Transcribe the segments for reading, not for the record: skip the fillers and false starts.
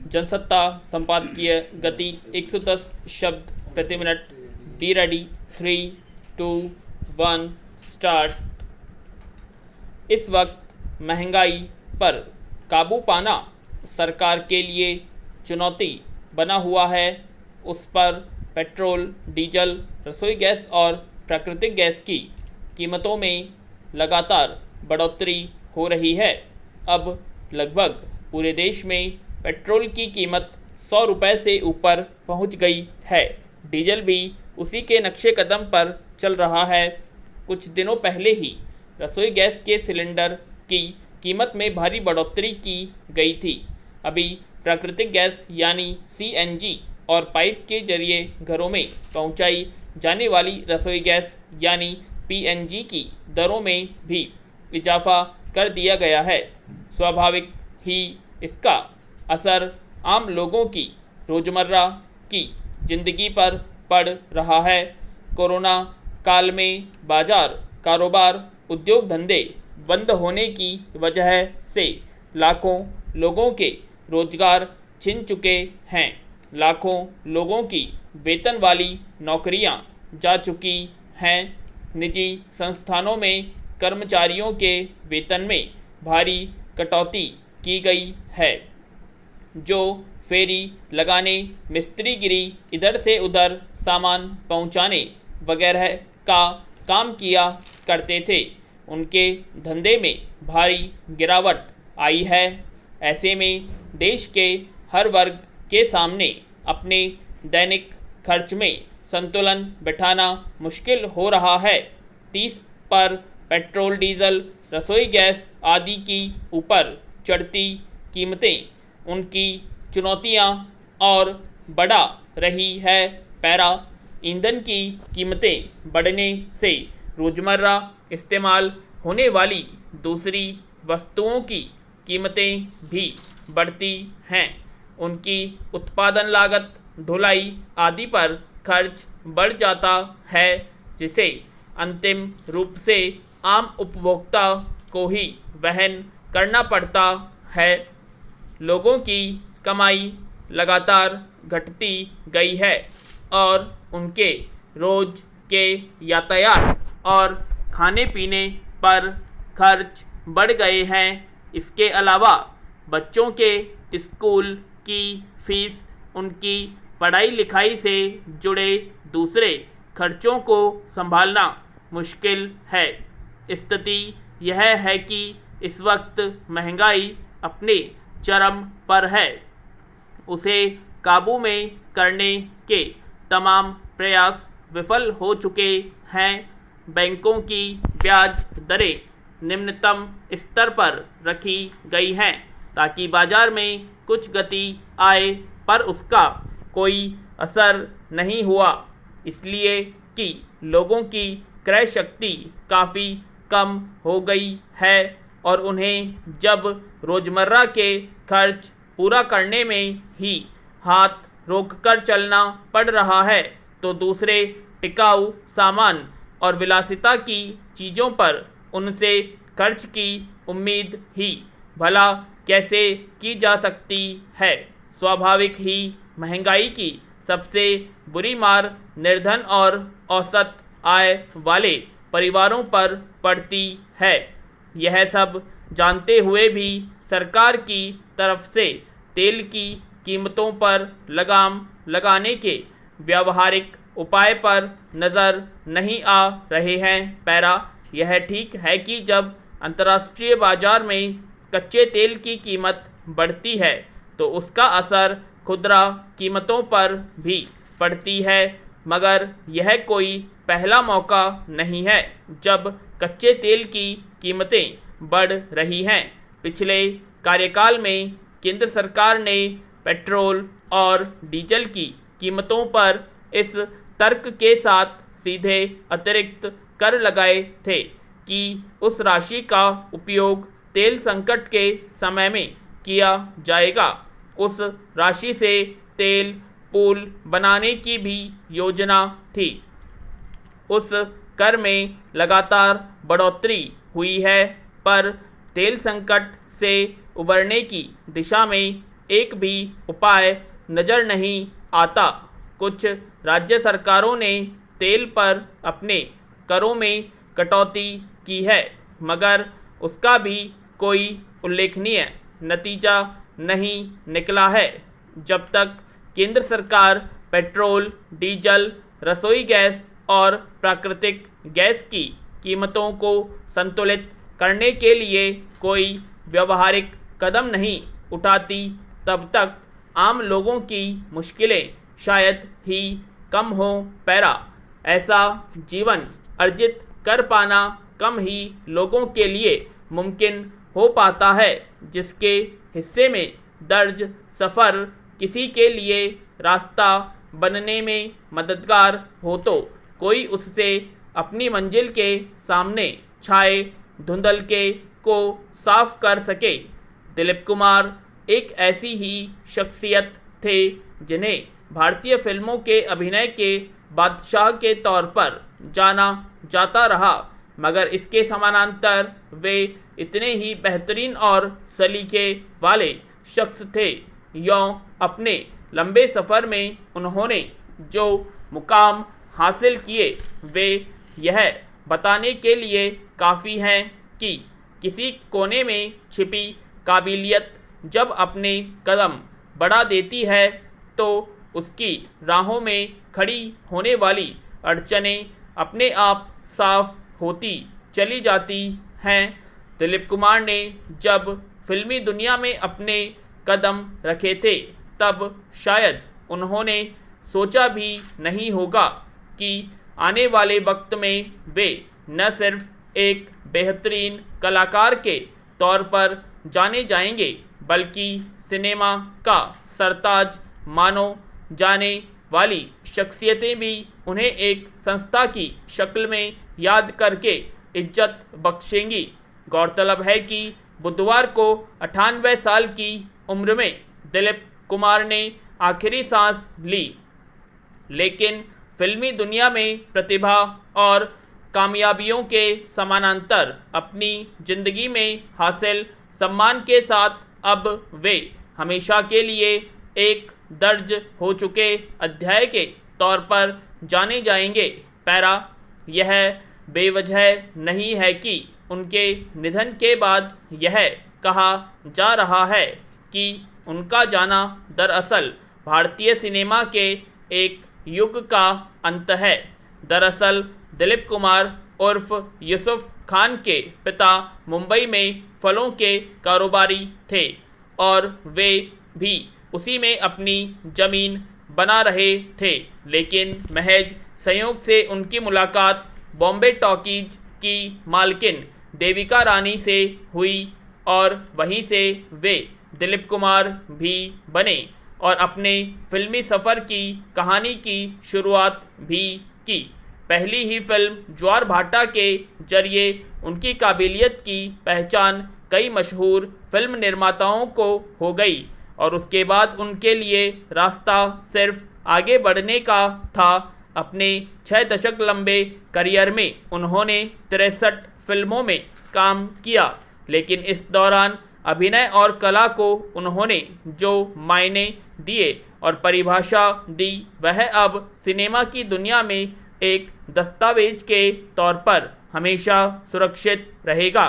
जनसत्ता संपादकीय गति 110 शब्द प्रति मिनट। Be ready, 3, 2, 1 start. इस वक्त महंगाई पर काबू पाना सरकार के लिए चुनौती बना हुआ है। उस पर पेट्रोल, डीजल, रसोई गैस और प्राकृतिक गैस की कीमतों में लगातार बढ़ोतरी हो रही है। अब लगभग पूरे देश में पेट्रोल की कीमत 100 रुपये से ऊपर पहुंच गई है। डीजल भी उसी के नक्शे कदम पर चल रहा है। कुछ दिनों पहले ही रसोई गैस के सिलेंडर की कीमत में भारी बढ़ोतरी की गई थी। अभी प्राकृतिक गैस यानी CNG और पाइप के जरिए घरों में पहुंचाई जाने वाली रसोई गैस यानी PNG की दरों में भी इजाफा कर दिया गया है। स्वाभाविक ही इसका असर आम लोगों की रोज़मर्रा की ज़िंदगी पर पड़ रहा है। कोरोना काल में बाजार, कारोबार, उद्योग धंधे बंद होने की वजह से लाखों लोगों के रोजगार छिन चुके हैं। लाखों लोगों की वेतन वाली नौकरियां जा चुकी हैं। निजी संस्थानों में कर्मचारियों के वेतन में भारी कटौती की गई है। जो फेरी लगाने, मिस्त्रीगिरी, इधर से उधर सामान पहुंचाने वगैरह का काम किया करते थे, उनके धंधे में भारी गिरावट आई है। ऐसे में देश के हर वर्ग के सामने अपने दैनिक खर्च में संतुलन बिठाना मुश्किल हो रहा है। 30 पर पेट्रोल, डीजल, रसोई गैस आदि की ऊपर चढ़ती कीमतें उनकी चुनौतियां और बढ़ा रही है। पैरा ईंधन की कीमतें बढ़ने से रोज़मर्रा इस्तेमाल होने वाली दूसरी वस्तुओं की कीमतें भी बढ़ती हैं। उनकी उत्पादन लागत, ढुलाई आदि पर खर्च बढ़ जाता है, जिसे अंतिम रूप से आम उपभोक्ता को ही वहन करना पड़ता है। लोगों की कमाई लगातार घटती गई है और उनके रोज के यातायात और खाने पीने पर खर्च बढ़ गए हैं। इसके अलावा बच्चों के स्कूल की फीस, उनकी पढ़ाई लिखाई से जुड़े दूसरे खर्चों को संभालना मुश्किल है। स्थिति यह है कि इस वक्त महंगाई अपने चरम पर है। उसे काबू में करने के तमाम प्रयास विफल हो चुके हैं। बैंकों की ब्याज दरें निम्नतम स्तर पर रखी गई हैं ताकि बाजार में कुछ गति आए, पर उसका कोई असर नहीं हुआ, इसलिए कि लोगों की क्रय शक्ति काफ़ी कम हो गई है और उन्हें जब रोज़मर्रा के खर्च पूरा करने में ही हाथ रोककर चलना पड़ रहा है, तो दूसरे टिकाऊ सामान और विलासिता की चीज़ों पर उनसे खर्च की उम्मीद ही भला कैसे की जा सकती है। स्वाभाविक ही महंगाई की सबसे बुरी मार निर्धन और औसत आय वाले परिवारों पर पड़ती है। यह सब जानते हुए भी सरकार की तरफ से तेल की कीमतों पर लगाम लगाने के व्यावहारिक उपाय पर नज़र नहीं आ रहे हैं। पैरा यह ठीक है कि जब अंतर्राष्ट्रीय बाजार में कच्चे तेल की कीमत बढ़ती है तो उसका असर खुदरा कीमतों पर भी पड़ती है, मगर यह कोई पहला मौका नहीं है जब कच्चे तेल की कीमतें बढ़ रही हैं। पिछले कार्यकाल में केंद्र सरकार ने पेट्रोल और डीजल की कीमतों पर इस तर्क के साथ सीधे अतिरिक्त कर लगाए थे कि उस राशि का उपयोग तेल संकट के समय में किया जाएगा। उस राशि से तेल पुल बनाने की भी योजना थी। उस कर में लगातार बढ़ोतरी हुई है, पर तेल संकट से उबरने की दिशा में एक भी उपाय नज़र नहीं आता। कुछ राज्य सरकारों ने तेल पर अपने करों में कटौती की है, मगर उसका भी कोई उल्लेखनीय नतीजा नहीं निकला है। जब तक केंद्र सरकार पेट्रोल, डीजल, रसोई गैस और प्राकृतिक गैस की कीमतों को संतुलित करने के लिए कोई व्यवहारिक कदम नहीं उठाती, तब तक आम लोगों की मुश्किलें शायद ही कम हो पैरा। ऐसा जीवन अर्जित कर पाना कम ही लोगों के लिए मुमकिन हो पाता है, जिसके हिस्से में दर्ज सफ़र किसी के लिए रास्ता बनने में मददगार हो तो कोई उससे अपनी मंजिल के सामने छाए धुंधलके को साफ कर सके। दिलीप कुमार एक ऐसी ही शख्सियत थे जिन्हें भारतीय फिल्मों के अभिनय के बादशाह के तौर पर जाना जाता रहा, मगर इसके समानांतर वे इतने ही बेहतरीन और सलीके वाले शख्स थे। यों अपने लंबे सफ़र में उन्होंने जो मुकाम हासिल किए वे यह बताने के लिए काफ़ी हैं कि किसी कोने में छिपी काबिलियत जब अपने कदम बढ़ा देती है तो उसकी राहों में खड़ी होने वाली अड़चनें अपने आप साफ होती चली जाती हैं। दिलीप कुमार ने जब फिल्मी दुनिया में अपने कदम रखे थे तब शायद उन्होंने सोचा भी नहीं होगा कि आने वाले वक्त में वे न सिर्फ एक बेहतरीन कलाकार के तौर पर जाने जाएंगे, बल्कि सिनेमा का सरताज मानो जाने वाली शख्सियतें भी उन्हें एक संस्था की शक्ल में याद करके इज्जत बख्शेंगी। गौरतलब है कि बुधवार को 98 साल की उम्र में दिलीप कुमार ने आखिरी सांस ली, लेकिन फिल्मी दुनिया में प्रतिभा और कामयाबियों के समानांतर अपनी ज़िंदगी में हासिल सम्मान के साथ अब वे हमेशा के लिए एक दर्ज हो चुके अध्याय के तौर पर जाने जाएंगे। पैरा यह बेवजह नहीं है कि उनके निधन के बाद यह कहा जा रहा है कि उनका जाना दरअसल भारतीय सिनेमा के एक युग का अंत है। दरअसल दिलीप कुमार उर्फ यूसुफ खान के पिता मुंबई में फलों के कारोबारी थे और वे भी उसी में अपनी ज़मीन बना रहे थे, लेकिन महज संयोग से उनकी मुलाकात बॉम्बे टॉकीज की मालकिन देविका रानी से हुई और वहीं से वे दिलीप कुमार भी बने और अपने फिल्मी सफ़र की कहानी की शुरुआत भी की। पहली ही फिल्म ज्वार भाटा के जरिए उनकी काबिलियत की पहचान कई मशहूर फिल्म निर्माताओं को हो गई और उसके बाद उनके लिए रास्ता सिर्फ आगे बढ़ने का था। अपने 6 दशक लंबे करियर में उन्होंने 63 फिल्मों में काम किया, लेकिन इस दौरान अभिनय और कला को उन्होंने जो मायने दिए और परिभाषा दी वह अब सिनेमा की दुनिया में एक दस्तावेज के तौर पर हमेशा सुरक्षित रहेगा।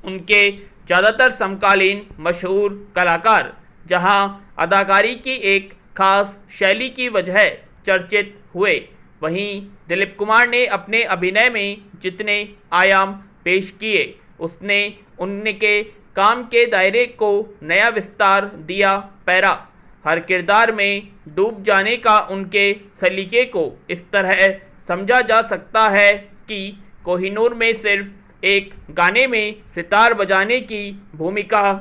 उनके ज़्यादातर समकालीन मशहूर कलाकार जहां अदाकारी की एक खास शैली की वजह चर्चित हुए, वहीं दिलीप कुमार ने अपने अभिनय में जितने आयाम पेश किए उसने उनके काम के दायरे को नया विस्तार दिया। पैरा हर किरदार में डूब जाने का उनके सलीके को इस तरह समझा जा सकता है कि कोहिनूर में सिर्फ एक गाने में सितार बजाने की भूमिका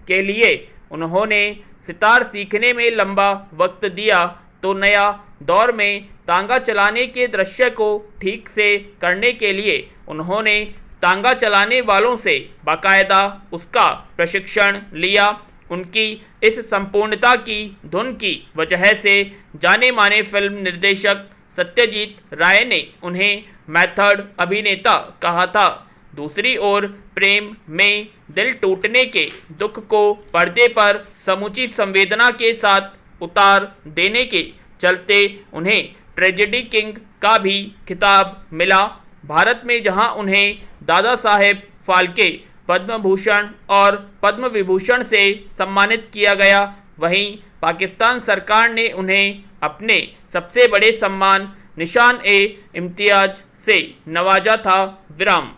के लिए उन्होंने सितार सीखने में लंबा वक्त दिया, तो नया दौर में तांगा चलाने के दृश्य को ठीक से करने के लिए उन्होंने तांगा चलाने वालों से बाकायदा उसका प्रशिक्षण लिया। उनकी इस संपूर्णता की धुन की वजह से जाने माने फिल्म निर्देशक सत्यजीत राय ने उन्हें मेथड अभिनेता कहा था। दूसरी ओर प्रेम में दिल टूटने के दुख को पर्दे पर समुचित संवेदना के साथ उतार देने के चलते उन्हें ट्रेजेडी किंग का भी खिताब मिला। भारत में जहां उन्हें दादा साहेब फाल्के पद्म भूषण और पद्म विभूषण से सम्मानित किया गया, वहीं पाकिस्तान सरकार ने उन्हें अपने सबसे बड़े सम्मान निशान-ए-इम्तियाज से नवाजा था। विराम।